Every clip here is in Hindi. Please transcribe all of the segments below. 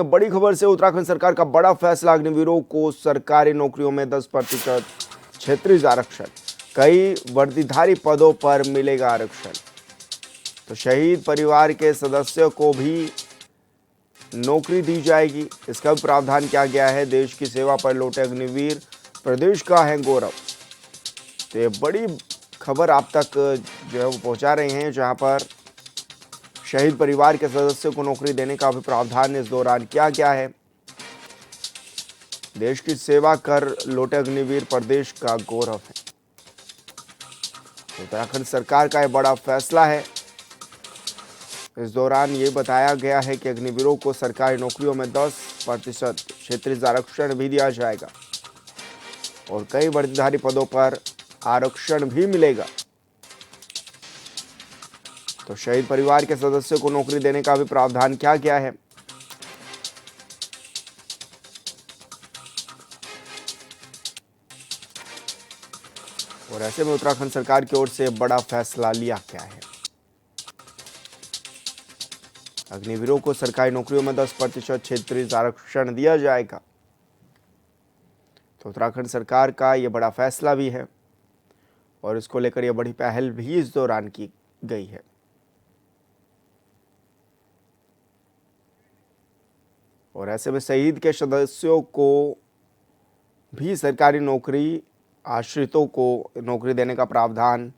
बड़ी खबर से उत्तराखंड सरकार का बड़ा फैसला, अग्निवीरों को सरकारी नौकरियों में 10% क्षेत्रीय आरक्षण, कई वर्दीधारी पदों पर मिलेगा आरक्षण। तो शहीद परिवार के सदस्यों को भी नौकरी दी जाएगी। इसका भी प्रावधान किया गया है। देश की सेवा पर लौटे अग्निवीर प्रदेश का है गौरव। तो ये बड़ी खबर आप तक जो है वो पहुंचा रहे हैं, जहां पर शहीद परिवार के सदस्यों को नौकरी देने का भी प्रावधान इस दौरान किया गया है। देश की सेवा कर लौटे अग्निवीर प्रदेश का गौरव है। उत्तराखंड सरकार का यह बड़ा फैसला है। इस दौरान ये बताया गया है कि अग्निवीरों को सरकारी नौकरियों में 10% क्षेत्रीय आरक्षण भी दिया जाएगा और कई वर्दीधारी पदों पर आरक्षण भी मिलेगा। तो शहीद परिवार के सदस्यों को नौकरी देने का भी प्रावधान किया गया है। और ऐसे में उत्तराखंड सरकार की ओर से बड़ा फैसला लिया गया है। अग्निवीरों को सरकारी नौकरियों में 10% क्षेत्रीय आरक्षण दिया जाएगा। तो उत्तराखंड सरकार का यह बड़ा फैसला भी है और इसको लेकर यह बड़ी पहल भी इस दौरान की गई है। और ऐसे में शहीद के सदस्यों को भी सरकारी नौकरी, आश्रितों को नौकरी देने का प्रावधान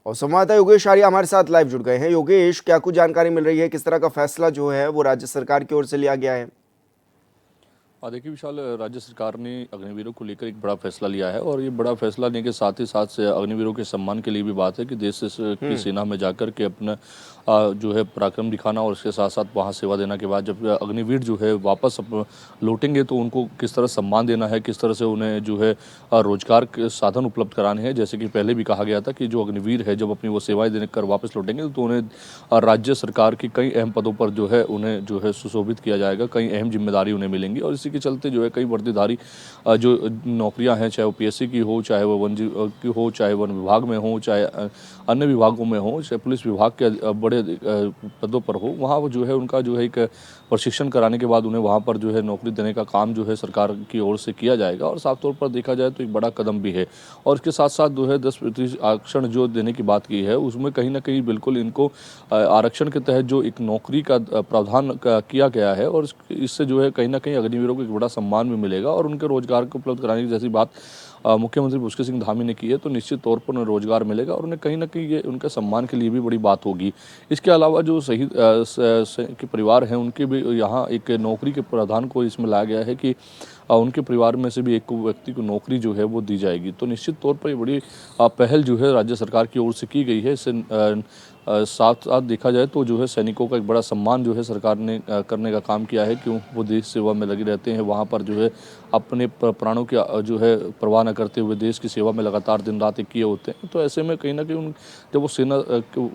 और संवाददाता योगेश आर्य हमारे साथ लाइव जुड़ गए हैं। योगेश, क्या कुछ जानकारी मिल रही है, किस तरह का फैसला जो है वो राज्य सरकार की ओर से लिया गया है? देखिए विशाल, राज्य सरकार ने अग्निवीरों को लेकर एक बड़ा फैसला लिया है और ये बड़ा फैसला लेने के साथ ही साथ से अग्निवीरों के सम्मान के लिए भी बात है कि देश की सेना में जाकर के अपना जो है पराक्रम दिखाना और उसके साथ साथ वहाँ सेवा देने के बाद जब अग्निवीर जो है वापस लौटेंगे तो उनको किस तरह सम्मान देना है, किस तरह से उन्हें जो है रोजगार के साधन उपलब्ध कराने हैं। जैसे कि पहले भी कहा गया था कि जो अग्निवीर है जब अपनी वो सेवाएं देने कर वापस लौटेंगे तो उन्हें राज्य सरकार की कई अहम पदों पर जो है उन्हें जो है सुशोभित किया जाएगा, कई अहम जिम्मेदारी उन्हें मिलेंगी। और इसी के चलते जो है कई वर्दीधारी जो नौकरियां हैं, चाहे वो पीएससी की हो, चाहे वो वन की हो, चाहे वन विभाग में हो, चाहे अन्य विभागों में हो, चाहे पुलिस विभाग के बड़े पदों पर हो, वहाँ वो जो है उनका जो है एक प्रशिक्षण कराने के बाद उन्हें वहाँ पर जो है नौकरी देने का काम जो है सरकार की ओर से किया जाएगा। और साफ तौर पर देखा जाए तो एक बड़ा कदम भी है। और इसके साथ साथ जो है 10% आरक्षण जो देने की बात की है उसमें कहीं ना कहीं बिल्कुल इनको आरक्षण के तहत जो एक नौकरी का प्रावधान किया गया है और इससे जो है कहीं ना कहीं अग्निवीरों को एक बड़ा सम्मान भी मिलेगा और उनके रोजगार को उपलब्ध कराने की जैसी बात मुख्यमंत्री पुष्कर सिंह धामी ने की है तो निश्चित तौर पर उन्हें रोजगार मिलेगा और उन्हें कहीं ना कहीं ये उनके सम्मान के लिए भी बड़ी बात होगी। इसके अलावा जो शहीद के परिवार हैं उनके भी यहाँ एक नौकरी के प्रावधान को इसमें लाया गया है कि उनके परिवार में से भी एक व्यक्ति को नौकरी जो है वो दी जाएगी। तो निश्चित तौर पर ये बड़ी पहल जो है राज्य सरकार की ओर से की गई है। इससे साथ साथ देखा जाए तो जो है सैनिकों का एक बड़ा सम्मान जो है सरकार ने करने का काम किया है, क्यों वो देश सेवा में लगे रहते हैं, वहाँ पर जो है अपने प्राणों की जो है परवाह न करते हुए देश की सेवा में लगातार दिन रात एक किए होते हैं। तो ऐसे में कहीं ना कहीं जब वो सेना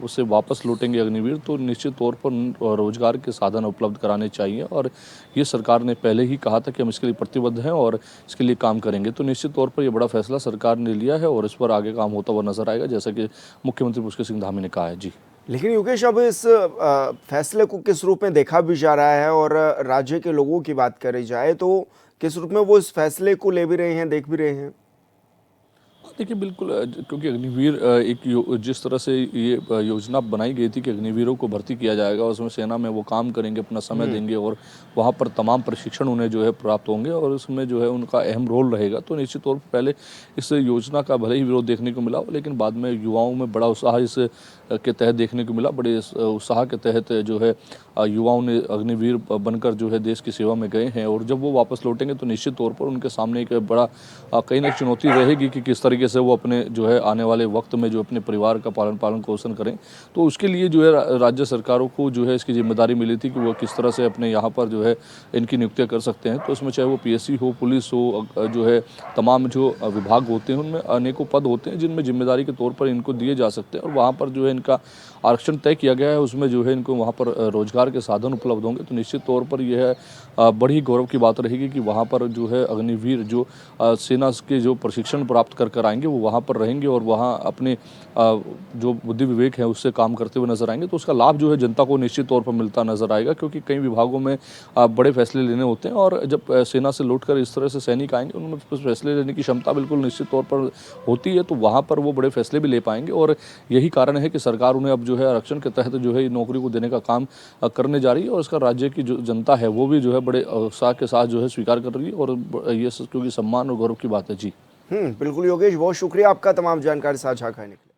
से वापस लौटेंगे अग्निवीर तो निश्चित तौर पर रोजगार के साधन उपलब्ध कराने चाहिए और ये सरकार ने पहले ही कहा था कि हम इसके लिए प्रतिबद्ध हैं और इसके लिए काम करेंगे। तो निश्चित तौर पर यह बड़ा फैसला सरकार ने लिया है और इस पर आगे काम होता हुआ नजर आएगा, जैसा कि मुख्यमंत्री पुष्कर सिंह धामी ने कहा है। जी, लेकिन योगेश, अब इस फैसले को किस रूप में देखा भी जा रहा है और राज्य के लोगों की बात करी जाए तो किस रूप में वो इस फैसले को ले भी रहे हैं, देख भी रहे हैं? देखिए बिल्कुल, क्योंकि अग्निवीर जिस तरह से ये योजना बनाई गई थी कि अग्निवीरों को भर्ती किया जाएगा, उसमें सेना में वो काम करेंगे, अपना समय देंगे और वहाँ पर तमाम प्रशिक्षण उन्हें जो है प्राप्त होंगे और उसमें जो है उनका अहम रोल रहेगा। तो निश्चित तौर पर पहले इस योजना का भले ही विरोध देखने को मिला, लेकिन बाद में युवाओं में बड़ा उत्साह इस के तहत देखने को मिला। बड़े उत्साह के तहत जो है युवाओं ने अग्निवीर बनकर जो है देश की सेवा में गए हैं और जब वो वापस लौटेंगे तो निश्चित तौर पर उनके सामने एक बड़ा कहीं ना चुनौती रहेगी कि किस तरीके से वो अपने जो है आने वाले वक्त में जो अपने परिवार का पालन पोषण करें। तो उसके लिए जो है राज्य सरकारों को जो है इसकी जिम्मेदारी मिली थी कि वो किस तरह से अपने यहाँ पर जो है इनकी नियुक्तियाँ कर सकते हैं। तो इसमें चाहे वो पीएससी हो, पुलिस हो, जो है तमाम जो विभाग होते हैं उनमें अनेकों पद होते हैं जिनमें जिम्मेदारी के तौर पर इनको दिए जा सकते हैं और वहाँ पर जो है इनका आरक्षण तय किया गया है, उसमें जो है इनको वहाँ पर रोजगार के साधन उपलब्ध होंगे। तो निश्चित तौर पर यह बड़ी गौरव की बात रहेगी कि वहाँ पर जो है अग्निवीर जो सेना के जो प्रशिक्षण प्राप्त कर आएंगे आएंगे वो वहाँ पर रहेंगे और वहाँ अपने जो बुद्धि विवेक है उससे काम करते हुए नजर आएंगे, तो उसका लाभ जो है जनता को निश्चित तौर पर मिलता नजर आएगा। क्योंकि कई विभागों में बड़े फैसले लेने होते हैं और जब सेना से लौटकर इस तरह से सैनिक आएंगे उनमें फैसले लेने की क्षमता बिल्कुल निश्चित तौर पर होती है, तो वहाँ पर वो बड़े फैसले भी ले पाएंगे। और यही कारण है कि सरकार उन्हें अब जो है आरक्षण के तहत जो है नौकरी को देने का काम करने जा रही है और इसका राज्य की जो जनता है वो भी जो है बड़े उत्साह के साथ जो है स्वीकार कर रही है और ये क्योंकि सम्मान और गौरव की बात है। जी बिल्कुल योगेश, बहुत शुक्रिया आपका तमाम जानकारी साझा करने के लिए।